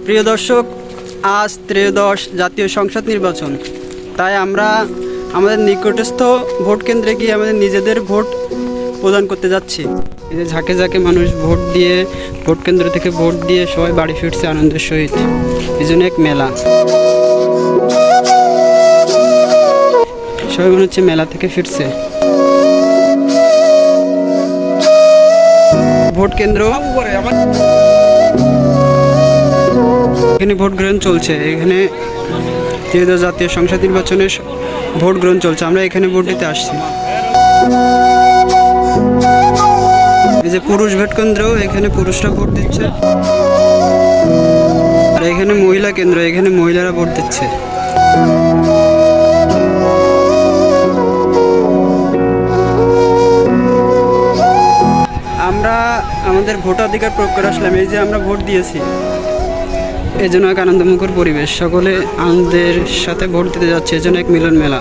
প্রিয় দর্শক, আজ ত্রয়োদশ জাতীয় সংসদ নির্বাচন। তাই আমরা আমাদের নিকটস্থ ভোট কেন্দ্রে গিয়ে আমাদের নিজেদের ভোট প্রদান করতে যাচ্ছি। এই যে ঝাঁকে ঝাঁকে মানুষ ভোট দিয়ে, ভোট কেন্দ্র থেকে ভোট দিয়ে সবাই বাড়ি ফিরছে আনন্দের সহিত। এই জন্য এক মেলা, সবাই মনে হচ্ছে মেলা থেকে ফিরছে। ভোট কেন্দ্র, এখানে ভোট গ্রহণ চলছে। এখানে ত্রয়োদশ জাতীয় সংসদ নির্বাচনের ভোট গ্রহণ চলছে। আমরা এখানে ভোট দিতে আসছি। এই যে পুরুষ ভোট কেন্দ্র, এখানে পুরুষরা ভোট দিচ্ছে। আর এখানে মহিলা কেন্দ্র, এখানে মহিলারা ভোট দিচ্ছে। আমরা আমাদের ভোটাধিকার প্রয়োগ করে আসলাম। এই যে আমরা ভোট দিয়েছি, এই জন্য এক আনন্দমুখর পরিবেশ। সকলে আনন্দের সাথে ভোট দিতে যাচ্ছে, এই জন্য এক মিলন মেলা।